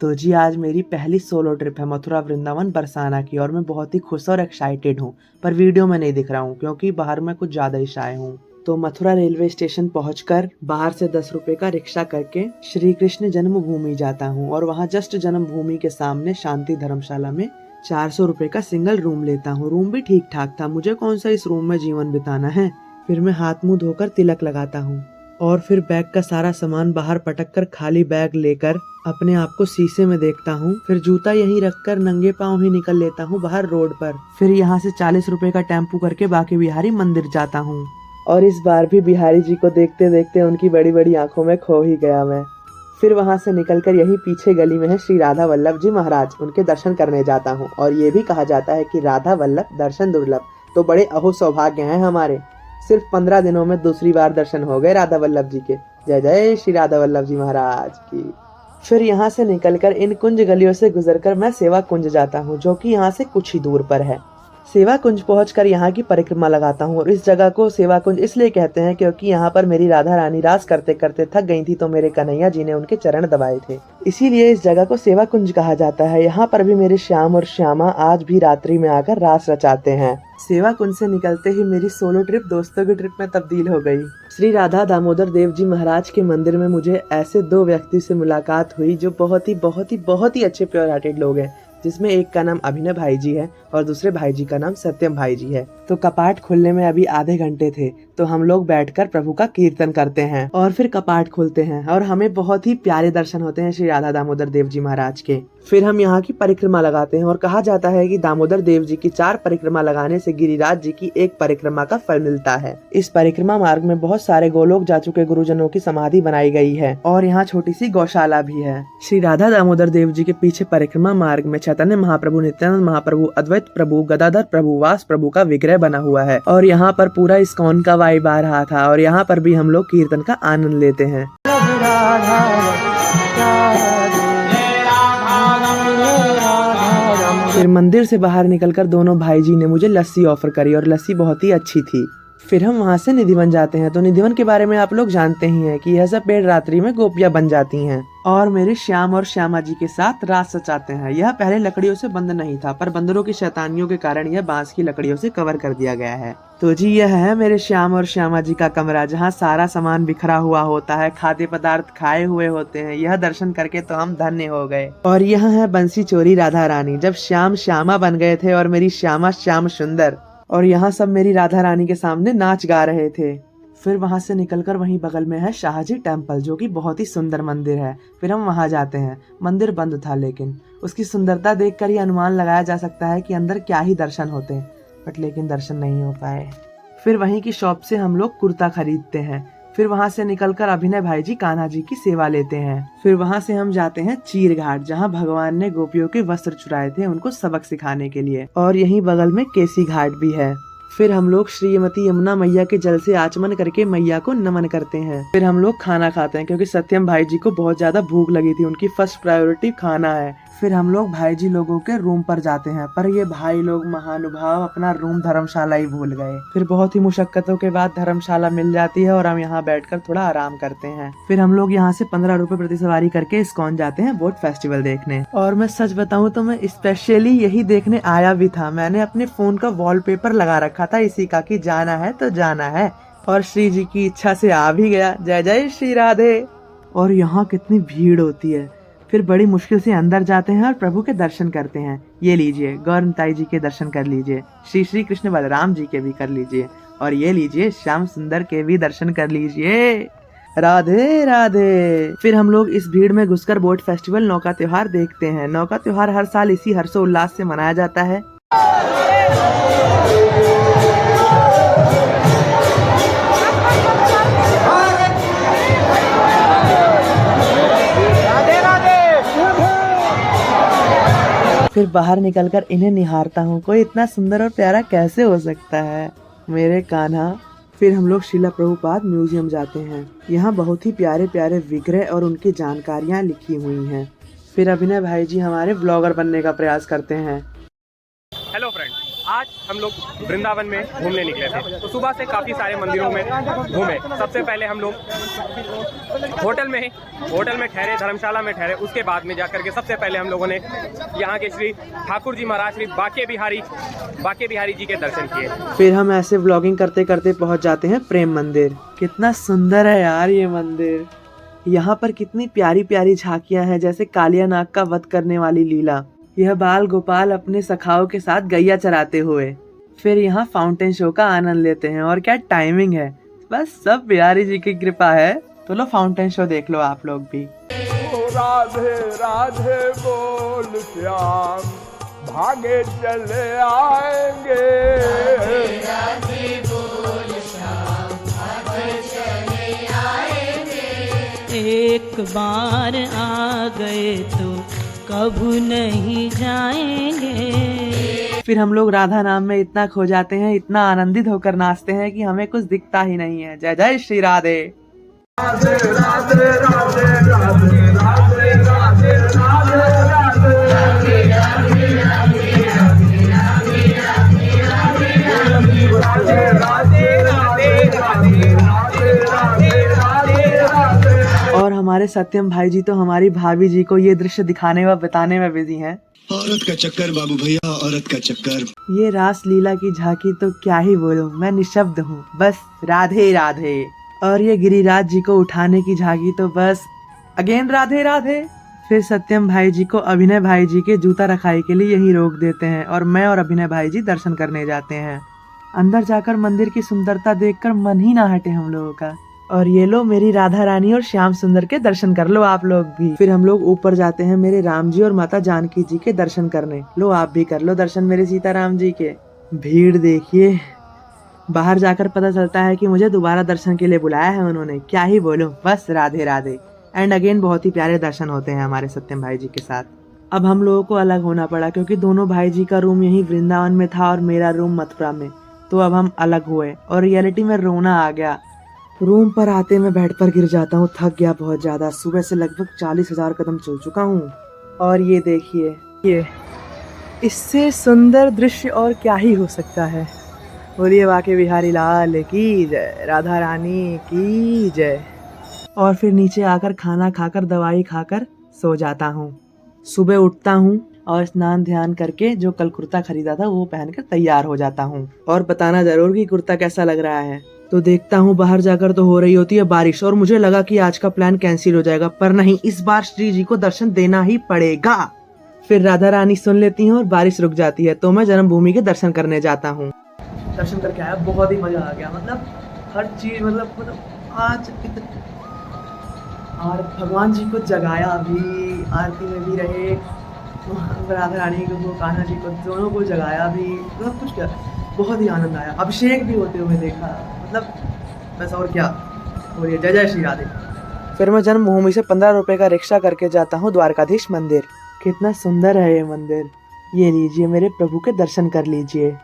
तो जी आज मेरी पहली सोलो ट्रिप है मथुरा वृंदावन बरसाना की और मैं बहुत ही खुश और एक्साइटेड हूँ। पर वीडियो में नहीं दिख रहा हूँ क्योंकि बाहर में कुछ ज़्यादा ही शाय हूँ। तो मथुरा रेलवे स्टेशन पहुंचकर बाहर से 10 रुपए का रिक्शा करके श्री कृष्ण जन्मभूमि जाता हूँ और वहाँ जस्ट जन्मभूमि के सामने शांति धर्मशाला में 400 रुपए का सिंगल रूम लेता हूँ। रूम भी ठीक ठाक था, मुझे कौन सा इस रूम में जीवन बिताना है। फिर मैं हाथ मुंह धोकर तिलक लगाता हूँ और फिर बैग का सारा सामान बाहर पटक कर खाली बैग लेकर अपने आप को शीशे में देखता हूँ। फिर जूता यहीं रखकर नंगे पाँव ही निकल लेता हूँ बाहर रोड पर। फिर यहाँ से 40 रुपए का टेम्पू करके बांके बिहारी मंदिर जाता हूँ और इस बार भी बिहारी जी को देखते देखते उनकी बड़ी बड़ी आंखों में खो ही गया मैं। फिर वहाँ से निकलकर यही पीछे गली में है श्री राधा वल्लभ जी महाराज, उनके दर्शन करने जाता हूँ। और ये भी कहा जाता है कि राधा वल्लभ दर्शन दुर्लभ, तो बड़े अहो सौभाग्य हैं हमारे। सिर्फ 15 दिनों में दूसरी बार दर्शन हो गए राधा वल्लभ जी के। जय जय श्री राधा वल्लभ जी महाराज की। फिर यहाँ से निकलकर इन कुंज गलियों से गुजरकर मैं सेवा कुंज जाता हूँ जो कि यहाँ से कुछ ही दूर पर है। सेवा कुंज पहुंचकर यहाँ की परिक्रमा लगाता हूँ और इस जगह को सेवा कुंज इसलिए कहते हैं क्योंकि यहाँ पर मेरी राधा रानी रास करते करते थक गई थी तो मेरे कन्हैया जी ने उनके चरण दबाए थे, इसीलिए इस जगह को सेवा कुंज कहा जाता है। यहाँ पर भी मेरे श्याम और श्यामा आज भी रात्रि में आकर रास रचाते हैं। सेवा कुंज से निकलते ही मेरी सोलो ट्रिप दोस्तों की ट्रिप में तब्दील हो गई। श्री राधा दामोदर देव जी महाराज के मंदिर में मुझे ऐसे दो व्यक्ति से मुलाकात हुई जो बहुत ही अच्छे प्योर हार्टेड लोग हैं, जिसमें एक का नाम अभिनव भाई जी है और दूसरे भाई जी का नाम सत्यम भाई जी है। तो कपाट खुलने में अभी आधे घंटे थे तो हम लोग बैठकर प्रभु का कीर्तन करते हैं और फिर कपाट खोलते हैं और हमें बहुत ही प्यारे दर्शन होते हैं श्री राधा दामोदर देव जी महाराज के। फिर हम यहाँ की परिक्रमा लगाते हैं और कहा जाता है कि दामोदर देव जी की 4 परिक्रमा लगाने से गिरिराज जी की 1 परिक्रमा का फल मिलता है। इस परिक्रमा मार्ग में बहुत सारे गोलोक जा चुके गुरुजनों की समाधि बनाई गई है और यहाँ छोटी सी गौशाला भी है। श्री राधा दामोदर देव जी के पीछे परिक्रमा मार्ग में चैतन्य महाप्रभु, नित्यानंद महाप्रभु, अद्वैत प्रभु, गदाधर प्रभु, वास प्रभु का विग्रह बना हुआ है और यहाँ पर पूरा इस्कॉन का वाइब आ रहा था और यहाँ पर भी हम लोग कीर्तन का आनंद लेते हैं। फिर मंदिर से बाहर निकलकर दोनों भाई जी ने मुझे लस्सी ऑफर करी और लस्सी बहुत ही अच्छी थी। फिर हम वहाँ से निधिवन जाते हैं। तो निधिवन के बारे में आप लोग जानते ही हैं कि यह सब पेड़ रात्रि में गोपियां बन जाती हैं और मेरे श्याम और श्यामा जी के साथ रास रचाते हैं। यह पहले लकड़ियों से बंद नहीं था पर बंदरों की शैतानियों के कारण यह बांस की लकड़ियों से कवर कर दिया गया है। तो जी यह है मेरे श्याम और श्यामा जी का कमरा जहाँ सारा सामान बिखरा हुआ होता है, खाद्य पदार्थ खाए हुए होते हैं। यह दर्शन करके तो हम धन्य हो गए। और यह है बंसी चोरी राधा रानी, जब श्याम श्यामा बन गए थे और मेरी श्यामा श्याम सुंदर, और यहाँ सब मेरी राधा रानी के सामने नाच गा रहे थे। फिर वहाँ से निकलकर वहीं बगल में है शाहजी टेम्पल जो कि बहुत ही सुंदर मंदिर है। फिर हम वहाँ जाते हैं। मंदिर बंद था लेकिन उसकी सुंदरता देखकर ही अनुमान लगाया जा सकता है कि अंदर क्या ही दर्शन होते, बट लेकिन दर्शन नहीं हो पाए। फिर वहीं की शॉप से हम लोग कुर्ता खरीदते हैं। फिर वहाँ से निकलकर अभिनय भाई जी कान्हा जी की सेवा लेते हैं। फिर वहाँ से हम जाते हैं चीर घाट जहाँ भगवान ने गोपियों के वस्त्र चुराए थे उनको सबक सिखाने के लिए, और यहीं बगल में केसी घाट भी है। फिर हम लोग श्रीमती यमुना मैया के जल से आचमन करके मैया को नमन करते हैं। फिर हम लोग खाना खाते हैं क्योंकि सत्यम भाई जी को बहुत ज्यादा भूख लगी थी, उनकी फर्स्ट प्रायोरिटी खाना है। फिर हम लोग भाई जी लोगों के रूम पर जाते हैं पर ये भाई लोग महानुभाव अपना रूम धर्मशाला ही भूल गए। फिर बहुत ही मुशक्कतों के बाद धर्मशाला मिल जाती है और हम यहाँ बैठकर थोड़ा आराम करते हैं। फिर हम लोग यहाँ से 15 रुपए प्रति सवारी करके इस्कॉन जाते हैं बोट फेस्टिवल देखने। और मैं सच बताऊँ तो मैं स्पेशली यही देखने आया भी था। मैंने अपने फोन का वॉलपेपर लगा रखा था इसी का कि जाना है तो जाना है, और श्री जी की इच्छा से आ भी गया। जय जय श्री राधे। और यहाँ कितनी भीड़ होती है। फिर बड़ी मुश्किल से अंदर जाते हैं और प्रभु के दर्शन करते हैं। ये लीजिए गौरताई जी के दर्शन कर लीजिए, श्री कृष्ण बलराम जी के भी कर लीजिए, और ये लीजिए श्याम सुंदर के भी दर्शन कर लीजिए। राधे राधे। फिर हम लोग इस भीड़ में घुसकर बोट फेस्टिवल नौका त्योहार देखते हैं। नौका त्योहार हर साल इसी हर्षोल्लास से मनाया जाता है। फिर बाहर निकलकर इन्हें निहारता हूँ, कोई इतना सुंदर और प्यारा कैसे हो सकता है, मेरे कान्हा। फिर हम लोग शिला प्रभुपाद म्यूजियम जाते हैं। यहाँ बहुत ही प्यारे प्यारे विग्रह और उनकी जानकारियाँ लिखी हुई हैं। फिर अभिनय भाई जी हमारे ब्लॉगर बनने का प्रयास करते हैं। हेलो फ्रेंड, आज हम लोग वृंदावन में घूमने निकले थे। तो सुबह से काफ़ी सारे मंदिरों में घूमे। सबसे पहले हम लोग होटल में ठहरे, धर्मशाला में ठहरे। उसके बाद में जाकर के सबसे पहले हम लोगों ने यहाँ के श्री ठाकुर जी महाराज श्री बांके बिहारी जी के दर्शन किए। फिर हम ऐसे व्लॉगिंग करते करते पहुँच जाते हैं प्रेम मंदिर। कितना सुंदर है यार ये मंदिर। यहाँ पर कितनी प्यारी प्यारी झांकियाँ हैं, जैसे कालिया नाग का वध करने वाली लीला। यह बाल गोपाल अपने सखाओं के साथ गैया चराते हुए। फिर यहाँ फाउंटेन शो का आनंद लेते हैं। और क्या टाइमिंग है, बस सब बिहारी जी की कृपा है। तो लो फाउंटेन शो देख लो आप लोग भी। राधे राधे बोल श्याम भागे चले आएंगे। राधे बोल श्याम भागे चले आएंगे। एक बार आ गए तो कभी नहीं जाएंगे। फिर हम लोग राधा नाम में इतना खो जाते हैं, इतना आनंदित होकर नाचते हैं कि हमें कुछ दिखता ही नहीं है। जय जय श्री राधे। राधे राधे राधे राधे राधे राधे और हमारे सत्यम भाई जी तो हमारी भाभी जी को ये दृश्य दिखाने व बताने में बिजी हैं। औरत का चक्कर बाबू भैया, औरत का चक्कर। ये रास लीला की झांकी तो क्या ही बोलूं, मैं निशब्द हूँ, बस राधे राधे। और ये गिरिराज जी को उठाने की झांकी तो बस अगेन राधे राधे। फिर सत्यम भाई जी को अभिनय भाई जी के जूता रखाई के लिए यहीं रोक देते हैं और मैं और अभिनय भाई जी दर्शन करने जाते हैं। अंदर जाकर मंदिर की सुंदरता देखकर मन ही ना हटे हम लोगों का। और ये लो मेरी राधा रानी और श्याम सुंदर के दर्शन कर लो आप लोग भी। फिर हम लोग ऊपर जाते हैं मेरे राम जी और माता जानकी जी के दर्शन करने। लो आप भी कर लो दर्शन मेरे सीताराम जी के। भीड़ देखिए, बाहर जाकर पता चलता है कि मुझे दोबारा दर्शन के लिए बुलाया है उन्होंने। क्या ही बोलूं, बस राधे राधे। एंड अगेन बहुत ही प्यारे दर्शन होते हैं हमारे सत्यम भाई जी के साथ। अब हम लोगों को अलग होना पड़ा क्योंकि दोनों भाई जी का रूम यही वृंदावन में था और मेरा रूम मथुरा में। तो अब हम अलग हुए और रियलिटी में रोना आ गया। रूम पर आते मैं बेड पर गिर जाता हूँ, थक गया बहुत ज्यादा। सुबह से लगभग 40,000 कदम चल चुका हूँ। और ये देखिए, ये इससे सुंदर दृश्य और क्या ही हो सकता है। बोलिए बांके बिहारी लाल की जय, राधा रानी की जय। और फिर नीचे आकर खाना खाकर दवाई खाकर सो जाता हूँ। सुबह उठता हूँ और स्नान ध्यान करके जो कल कुर्ता खरीदा था वो पहनकर तैयार हो जाता हूँ। और बताना जरूर कि कुर्ता कैसा लग रहा है। तो देखता हूँ बाहर जाकर तो हो रही होती है बारिश और मुझे लगा कि आज का प्लान कैंसिल हो जाएगा, पर नहीं, इस बार श्री जी को दर्शन देना ही पड़ेगा। फिर राधा रानी सुन लेती हैं और बारिश रुक जाती है तो मैं जन्मभूमि के दर्शन करने जाता हूँ। दर्शन करके आया, बहुत ही मजा आ गया। मतलब हर चीज मतलब आज और भगवान जी को जगाया भी, आरती में भी रहे, राधा रानी को, कान्हा जी को, दोनों को जगाया भी, मतलब कुछ क्या, बहुत ही आनंद आया। अभिषेक भी होते हुए देखा, मतलब बस और क्या। और ये जय जय श्री राधे। फिर मैं जन्मभूमि से 15 रुपए का रिक्शा करके जाता हूँ द्वारकाधीश मंदिर। कितना सुंदर है ये मंदिर। ये लीजिए, मेरे प्रभु के दर्शन कर लीजिए।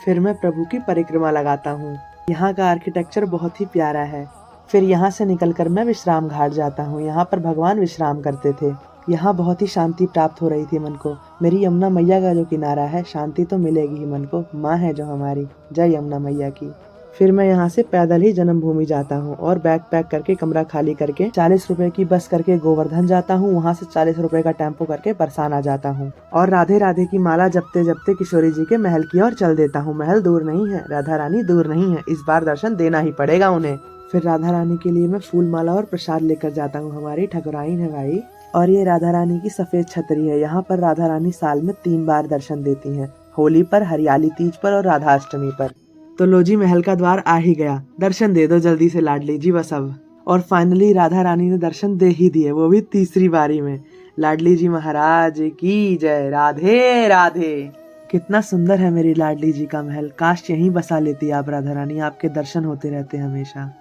फिर मैं प्रभु की परिक्रमा लगाता हूँ। यहाँ का आर्किटेक्चर बहुत ही प्यारा है। फिर यहाँ से निकलकर मैं विश्राम घाट जाता हूँ। यहाँ पर भगवान विश्राम करते थे। यहाँ बहुत ही शांति प्राप्त हो रही थी मन को। मेरी यमुना मैया का जो किनारा है, शांति तो मिलेगी ही मन को। माँ है जो हमारी, जय यमुना मैया की। फिर मैं यहाँ से पैदल ही जन्मभूमि जाता हूँ और बैग पैक करके कमरा खाली करके 40 रुपए की बस करके गोवर्धन जाता हूँ। वहाँ से 40 रुपए का टेम्पो करके बरसाना जाता हूँ और राधे राधे की माला जपते जपते किशोरी जी के महल की ओर चल देता हूँ। महल दूर नहीं है, राधा रानी दूर नहीं है, इस बार दर्शन देना ही पड़ेगा उन्हें। फिर राधा रानी के लिए मैं फूल माला और प्रसाद लेकर जाता हूँ। हमारी ठकुराइन है भाई। और ये राधा रानी की सफेद छतरी है। यहाँ पर राधा रानी साल में 3 बार दर्शन देती हैं, होली पर, हरियाली तीज पर और राधा अष्टमी पर। तो लो जी, महल का द्वार आ ही गया। दर्शन दे दो जल्दी से लाडली जी, बस अब। और फाइनली राधा रानी ने दर्शन दे ही दिए, वो भी तीसरी बारी में। लाडली जी महाराज की जय, राधे राधे। कितना सुंदर है मेरी लाडली जी का महल। काश यहीं बसा लेती आप राधा रानी, आपके दर्शन होते रहते हमेशा।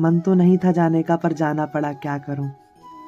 मन तो नहीं था जाने का, पर जाना पड़ा, क्या करूं।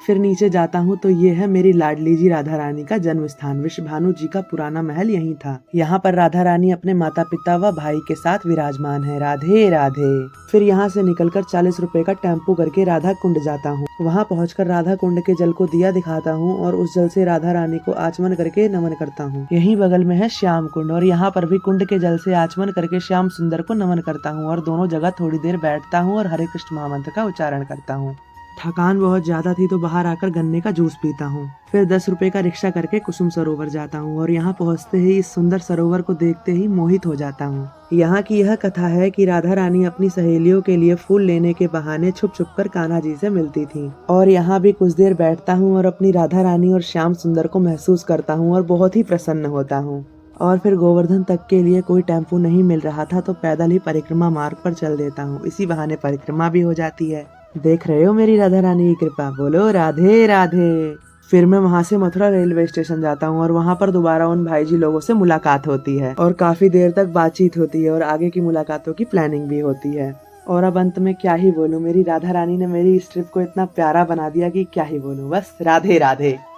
फिर नीचे जाता हूँ तो ये है मेरी लाडली जी राधा रानी का जन्म स्थान। विश्वभानु जी का पुराना महल यही था। यहाँ पर राधा रानी अपने माता पिता व भाई के साथ विराजमान है। राधे राधे। फिर यहाँ से निकलकर 40 रुपए का टेम्पो करके राधा कुंड जाता हूँ। वहाँ पहुँचकर राधा कुंड के जल को दिया दिखाता हूँ और उस जल से राधा रानी को आचमन करके नमन करता हूँ। यहीं बगल में है श्याम कुंड और यहाँ पर भी कुंड के जल से आचमन करके श्याम सुंदर को नमन करता हूँ और दोनों जगह थोड़ी देर बैठता हूँ और हरे कृष्ण महामंत्र का उच्चारण करता हूँ। थकान बहुत ज्यादा थी तो बाहर आकर गन्ने का जूस पीता हूँ। फिर 10 रुपए का रिक्शा करके कुसुम सरोवर जाता हूँ और यहाँ पहुँचते ही इस सुंदर सरोवर को देखते ही मोहित हो जाता हूँ। यहाँ की यह कथा है कि राधा रानी अपनी सहेलियों के लिए फूल लेने के बहाने छुप छुप कर कान्हा जी से मिलती थी। और यहाँ भी कुछ देर बैठता हूँ और अपनी राधा रानी और श्याम सुंदर को महसूस करता हूँ और बहुत ही प्रसन्न होता हूँ। और फिर गोवर्धन तक के लिए कोई टेम्पो नहीं मिल रहा था तो पैदल ही परिक्रमा मार्ग पर चल देता हूँ। इसी बहाने परिक्रमा भी हो जाती है। देख रहे हो मेरी राधा रानी की कृपा, बोलो राधे राधे। फिर मैं वहाँ से मथुरा रेलवे स्टेशन जाता हूँ और वहाँ पर दोबारा उन भाई जी लोगों से मुलाकात होती है और काफी देर तक बातचीत होती है और आगे की मुलाकातों की प्लानिंग भी होती है। और अब अंत में क्या ही बोलूं, मेरी राधा रानी ने मेरी इस ट्रिप को इतना प्यारा बना दिया कि क्या ही बोलूं, बस राधे राधे।